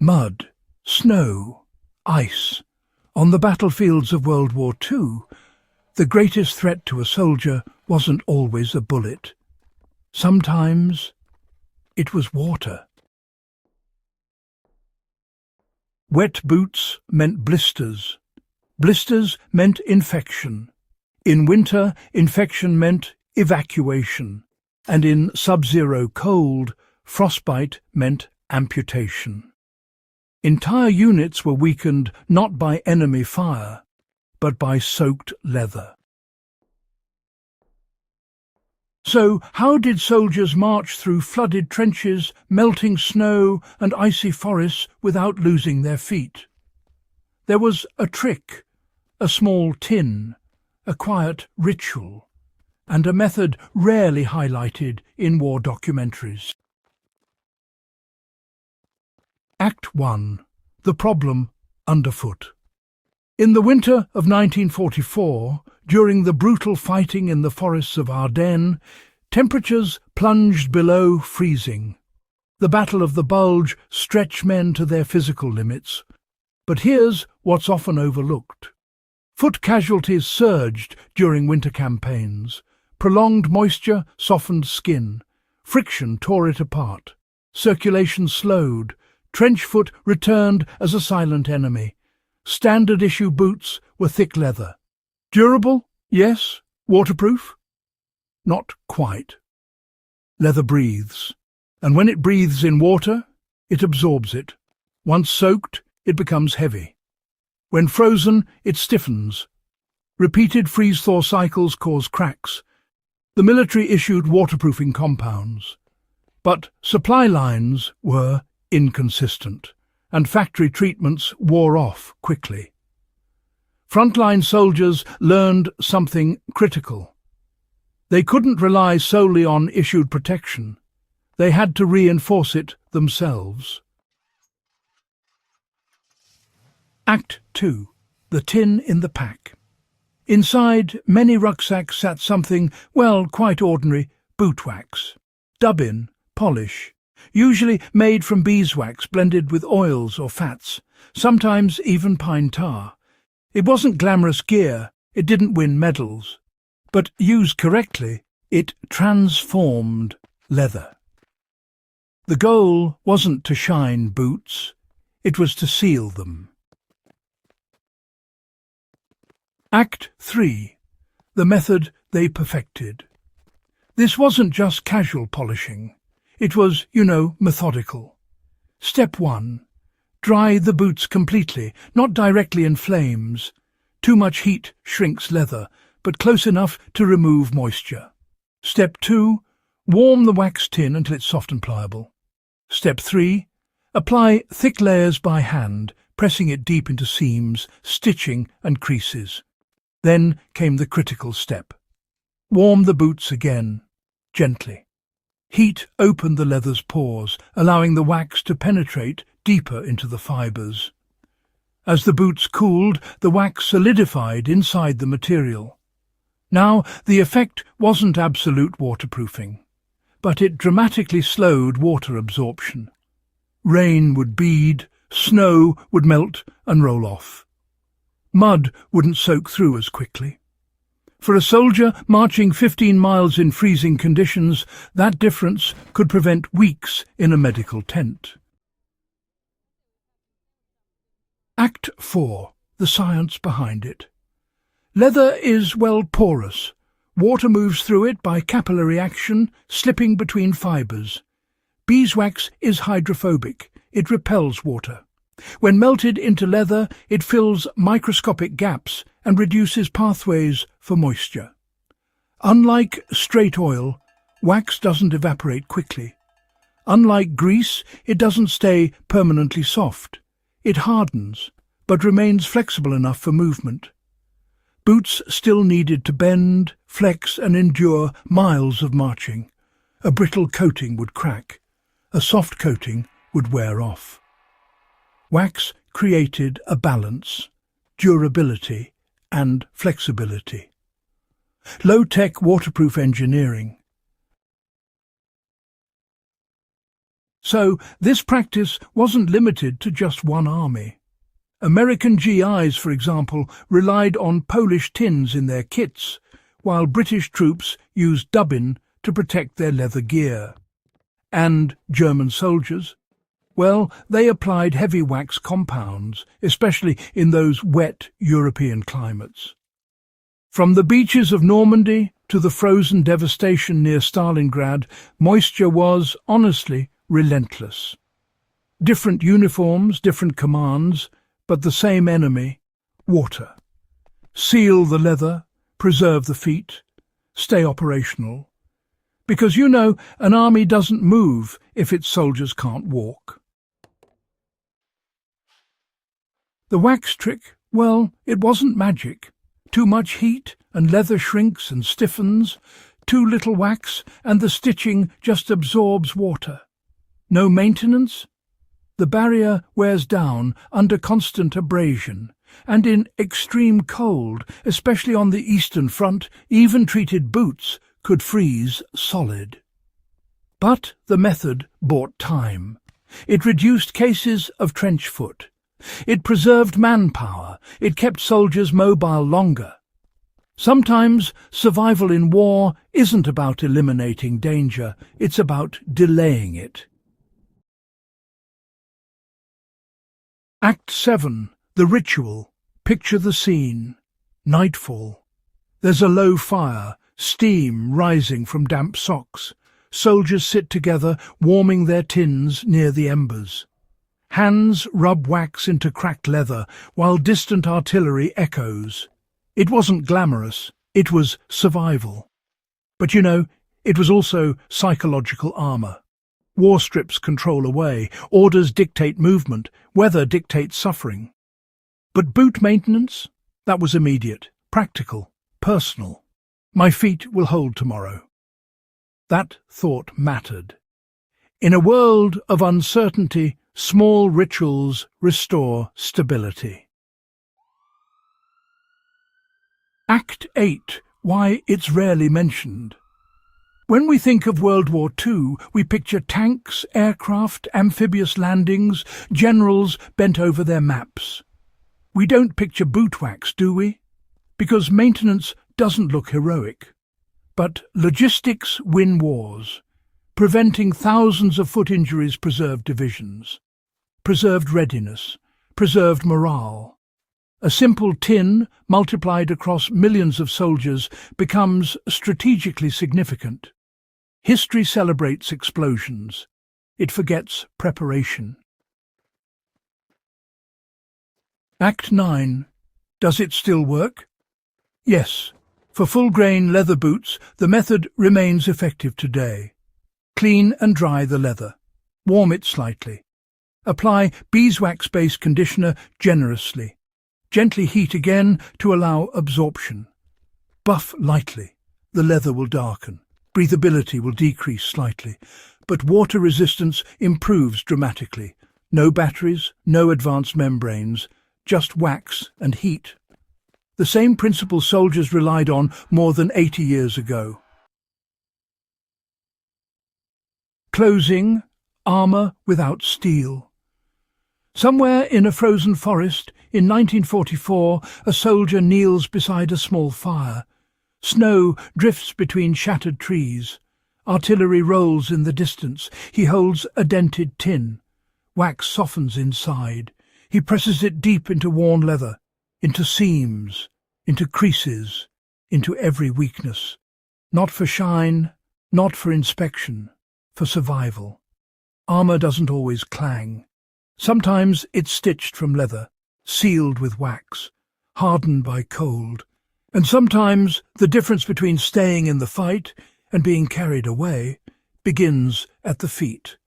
Mud, snow, ice. On the battlefields of World War II, the greatest threat to a soldier wasn't always a bullet. Sometimes it was water. Wet boots meant blisters. Blisters meant infection. In winter, infection meant evacuation. And in sub-zero cold, frostbite meant amputation. Entire units were weakened not by enemy fire, but by soaked leather. So, how did soldiers march through flooded trenches, melting snow and icy forests without losing their feet? There was a trick, a small tin, a quiet ritual, and a method rarely highlighted in war documentaries. Act 1. The problem underfoot. In the winter of 1944, during the brutal fighting in the forests of Ardennes, temperatures plunged below freezing. The Battle of the Bulge stretched men to their physical limits. But here's what's often overlooked. Foot casualties surged during winter campaigns. Prolonged moisture softened skin. Friction tore it apart. Circulation slowed. Trench foot returned as a silent enemy. Standard-issue boots were thick leather. Durable? Yes. Waterproof? Not quite. Leather breathes, and when it breathes in water, it absorbs it. Once soaked, it becomes heavy. When frozen, it stiffens. Repeated freeze-thaw cycles cause cracks. The military issued waterproofing compounds. But supply lines were inconsistent, and factory treatments wore off quickly. Frontline soldiers learned something critical. They couldn't rely solely on issued protection. They had to reinforce it themselves. Act 2. The tin in the pack. Inside many rucksacks sat something, well, quite ordinary, boot wax. Dubbin, polish, usually made from beeswax blended with oils or fats, sometimes even pine tar. It wasn't glamorous gear, it didn't win medals. But used correctly, it transformed leather. The goal wasn't to shine boots, it was to seal them. Act 3. The method they perfected. This wasn't just casual polishing. It was, methodical. Step 1. Dry the boots completely, not directly in flames. Too much heat shrinks leather, but close enough to remove moisture. Step 2. Warm the wax tin until it's soft and pliable. Step 3. Apply thick layers by hand, pressing it deep into seams, stitching and creases. Then came the critical step. Warm the boots again, gently. Heat opened the leather's pores, allowing the wax to penetrate deeper into the fibres. As the boots cooled, the wax solidified inside the material. Now, the effect wasn't absolute waterproofing, but it dramatically slowed water absorption. Rain would bead, snow would melt and roll off. Mud wouldn't soak through as quickly. For a soldier marching 15 miles in freezing conditions, that difference could prevent weeks in a medical tent. Act 4. The science behind it. Leather is, porous. Water moves through it by capillary action, slipping between fibres. Beeswax is hydrophobic. It repels water. When melted into leather, it fills microscopic gaps and reduces pathways for moisture. Unlike straight oil, wax doesn't evaporate quickly. Unlike grease, it doesn't stay permanently soft. It hardens, but remains flexible enough for movement. Boots still needed to bend, flex and endure miles of marching. A brittle coating would crack. A soft coating would wear off. Wax created a balance, durability and flexibility. Low-tech waterproof engineering. So this practice wasn't limited to just one army. American GIs, for example, relied on Polish tins in their kits, while British troops used Dubbin to protect their leather gear. And German soldiers? Well, they applied heavy wax compounds, especially in those wet European climates. From the beaches of Normandy to the frozen devastation near Stalingrad, moisture was, honestly, relentless. Different uniforms, different commands, but the same enemy: water. Seal the leather, preserve the feet, stay operational. Because an army doesn't move if its soldiers can't walk. The wax trick, well, it wasn't magic. Too much heat and leather shrinks and stiffens. Too little wax and the stitching just absorbs water. No maintenance? The barrier wears down under constant abrasion, and in extreme cold, especially on the Eastern Front, even treated boots could freeze solid. But the method bought time. It reduced cases of trench foot. It preserved manpower. It kept soldiers mobile longer. Sometimes survival in war isn't about eliminating danger, it's about delaying it. Act 7. The ritual. Picture the scene. Nightfall. There's a low fire, steam rising from damp socks. Soldiers sit together, warming their tins near the embers. Hands rub wax into cracked leather, while distant artillery echoes. It wasn't glamorous, it was survival. But it was also psychological armour. War strips control away, orders dictate movement, weather dictates suffering. But boot maintenance? That was immediate, practical, personal. My feet will hold tomorrow. That thought mattered. In a world of uncertainty, small rituals restore stability. Act 8. Why it's rarely mentioned. When we think of World War II, we picture tanks, aircraft, amphibious landings, generals bent over their maps. We don't picture boot wax, do we? Because maintenance doesn't look heroic. But logistics win wars. Preventing thousands of foot injuries preserved divisions. Preserved readiness. Preserved morale. A simple tin, multiplied across millions of soldiers, becomes strategically significant. History celebrates explosions. It forgets preparation. Act 9. Does it still work? Yes. For full-grain leather boots, the method remains effective today. Clean and dry the leather. Warm it slightly. Apply beeswax-based conditioner generously. Gently heat again to allow absorption. Buff lightly. The leather will darken. Breathability will decrease slightly, but water resistance improves dramatically. No batteries, no advanced membranes, just wax and heat. The same principle soldiers relied on more than 80 years ago. Closing, armour without steel. Somewhere in a frozen forest, in 1944, a soldier kneels beside a small fire. Snow drifts between shattered trees. Artillery rolls in the distance. He holds a dented tin. Wax softens inside. He presses it deep into worn leather, into seams, into creases, into every weakness. Not for shine, not for inspection, for survival. Armour doesn't always clang. Sometimes it's stitched from leather, sealed with wax, hardened by cold. And sometimes the difference between staying in the fight and being carried away begins at the feet.